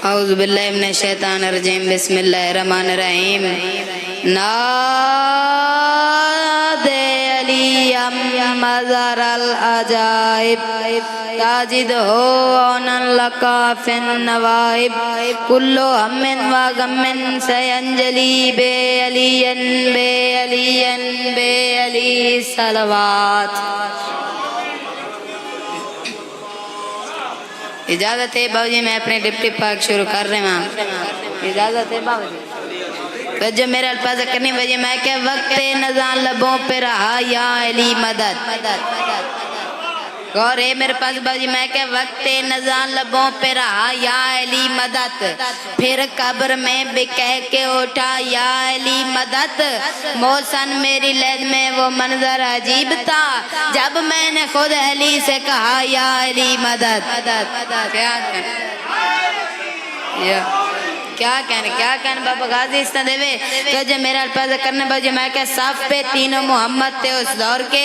اعوذ باللہ من الشیطان الرجیم بسم اللہ الرحمن الرحیم نادے علی مظہر العجائب تاجد ہو اونن لکا فی النوائب کلو ہم و غم سینجلی بے علین بے علین بے علی صلوات۔ اجازت ہے باؤ جی میں اپنے ڈپٹی پاک شروع کر رہے ہیں، اجازت ہے باؤ جی؟ جو میرے الفاظ کرنی وجہ میں کہ وقت نزان لبوں پہ رہا یا علی مدد، غور ہے میرے پاس باؤ جی میں کہ وقت نزان لبوں پہ رہا یا علی مدد، پھر قبر میں بھی کہہ کے اٹھا یا علی مدد، موسن میری لید میں وہ منظر عجیب تھا جب میں نے خود علی سے کہا یا علی مدد۔ کیا کہنے بابا غازی اس طرح دے تو جو میرا الفاظ کرنے باجی میں کہ صاف پہ تینوں محمد تھے اس دور کے،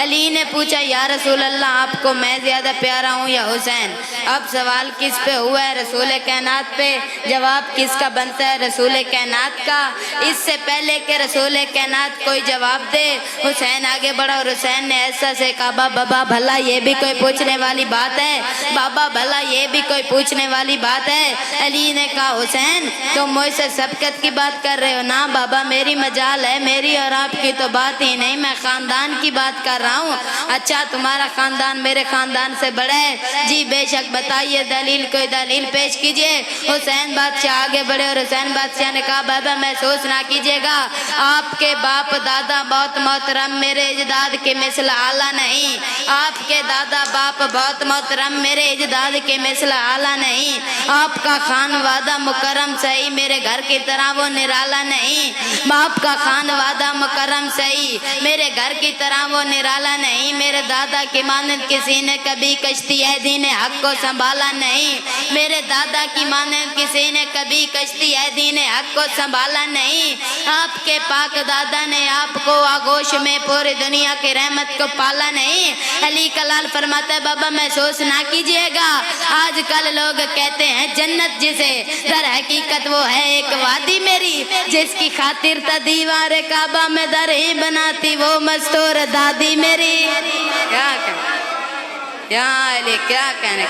علی نے پوچھا یا رسول اللہ آپ کو میں زیادہ پیارا ہوں یا حسین؟ اب سوال کس پہ ہوا ہے؟ رسول کائنات پہ۔ جواب کس کا بنتا ہے؟ رسول کائنات کا۔ اس سے پہلے کہ رسول کائنات کوئی جواب دے حسین آگے بڑھا اور حسین نے ایسا سے کہا بابا بھلا یہ بھی کوئی پوچھنے والی بات ہے؟ بابا بھلا یہ بھی کوئی پوچھنے والی بات ہے؟ علی نے کہا حسین تم مجھ سے سبقت کی بات کر رہے ہو نا؟ بابا میری مجال ہے، میری اور آپ کی تو بات ہی نہیں، میں خاندان کی بات کر رہا ہوں۔ اچھا تمہارا خاندان میرے خاندان سے بڑا ہے؟ جی بے شک بتائیے دلیل، کوئی دلیل پیش کیجئے۔ حسین بادشاہ آگے بڑھے اور حسین بادشاہ نے کہا بابا محسوس نہ کیجئے گا، آپ کے باپ دادا بہت محترم، میرے اجداد کے مثل اعلیٰ نہیں۔ آپ کے دادا باپ بہت محترم، میرے اجداد کے مثل اعلیٰ نہیں۔ آپ کا خانوادہ مکرم صحیح، میرے گھر کی طرح وہ نرالا نہیں۔ باپ کا خانوادہ مکرم صحیح، میرے گھر کی طرح وہ نرالا نہیں۔ میرے دادا کی مانند کسی نے کبھی کشتی دین حق کو سنبھالا نہیں۔ میرے دادا کی مانند کسی نے کبھی کشتی دین حق کو سنبھالا نہیں۔ آپ کے پاک دادا نے آپ کو آغوش میں پوری دنیا کی رحمت کو پالا نہیں۔ علی کلال فرماتا ہے بابا محسوس نہ کیجئے گا، آج کل لوگ کہتے ہیں جنت جسے، در حقیقت وہ ہے ایک وادی میری، جس کی خاطر تا دیوار کعبہ میں در ہی بناتی وہ مستور دادی میری۔ کیا کہنے یا علی، کیا کہنے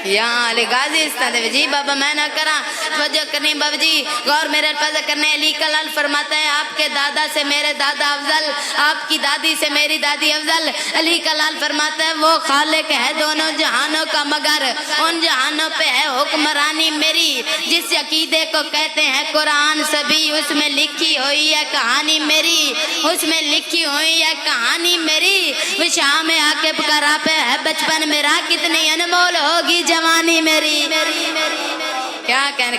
یا علی غازی اس طرح دے جی بابا میں نہ کرا توجہ کرنی بابا جی غور میرے الفاظ کرنے۔ علی کلال فرماتا ہے آپ کے دادا سے میرے دادا افضل، آپ کی دادی سے میری دادی افضل۔ علی کلال فرماتا ہے وہ خالق ہے دونوں جہانوں کا مگر ان جہانوں پہ ہے حکمرانی میری، جس عقیدے کو کہتے ہیں قرآن سبھی، اس میں لکھی ہوئی ہے کہانی میری، اس میں لکھی ہوئی ہے کہانی میری۔ وہ شام عاقب کا راہ پہ ہے بچپن میرا، کتنی انمول ہوگی جوانی میری۔ کیا کہنے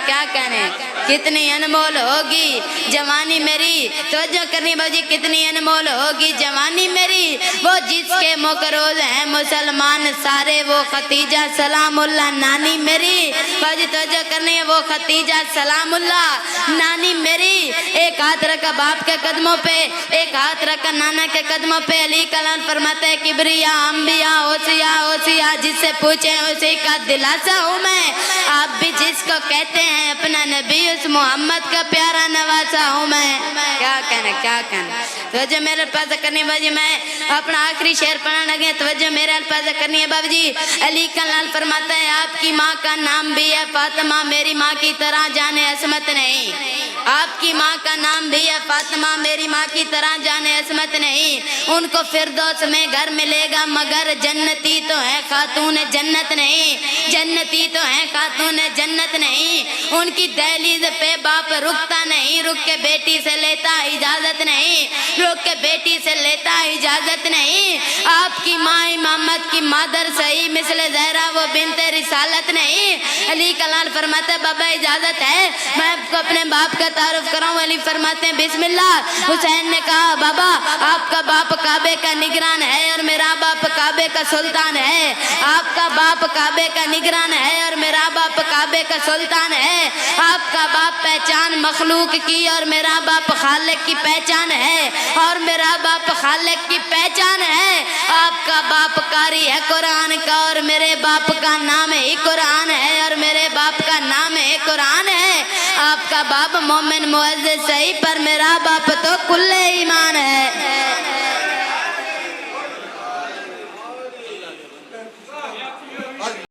کتنی انمول ہوگی جوانی میری۔ توجہ کرنی باجی کتنی انمول ہوگی جوانی میری۔ وہ جس کے مقروض ہیں مسلمان سارے، وہ ختیجہ سلام اللہ نانی میری۔ باجی توجہ کرنی ہے وہ ختیجہ سلام اللہ نانی میری۔ ایک ہاتھ رکھا باپ کے قدموں پہ، ایک ہاتھ رکھا نانا کے قدموں پہ۔ علی کلال فرماتے ہیں کبریا انبیاء اوصیا جس سے پوچھیں اسی کا دلاسا ہوں میں، آپ بھی جس کو کہتے ہیں اپنا نبی اس محمد کا پیارا نواسا ہوں میں۔ کیا کہنے توجہ میرے الفاظ کرنی ہے باجی میں اپنا آخری شعر پڑھنے لگے، توجہ میرے الفاظ کرنی ہے بابا جی۔ علی کلال فرماتا ہے آپ کی ماں کا نام بھی ہے فاطمہ، میری ماں کی طرح جانے عصمت نہیں۔ آپ کی ماں کا نام بھی ہے فاطمہ، میری ماں کی طرح جانے عصمت نہیں۔ ان کو فردوس میں گھر ملے گا مگر جنتی تو ہے خاتون جنت نہیں، جنتی تو ہے خاتون جنت نہیں۔ ان کی دہلیز پہ باپ رکتا نہیں، رک کے بیٹی سے لیتا اجازت نہیں، رک کے بیٹی سے لیتا اجازت نہیں۔ آپ کی ماں امامت کی مادر صحیح مثل زہرا وہ بنت رسالت نہیں۔ علی کلال فرماتے ہیں بابا اجازت ہے میں آپ کو اپنے باپ کا تعارف کراؤں؟ علی فرماتے ہیں بسم اللہ۔ حسین نے کہا بابا آپ کا باپ کعبے کا نگران ہے اور میرا باپ کعبے کا سلطان ہے۔ آپ کا باپ باپ کعبے کا نگران ہے اور میرا باپ کعبے کا سلطان ہے. آپ کا باپ پہچان مخلوق کی اور میرا باپ خالق کی پہچان ہے, اور میرا باپ خالق کی پہچان ہے. آپ کا باپ قاری ہے قرآن کا اور میرے باپ کا نام ہی قرآن ہے, اور میرے باپ کا نام ہی قرآن ہے. آپ کا باپ مومن معزز صحیح پر میرا باپ تو کل ایمان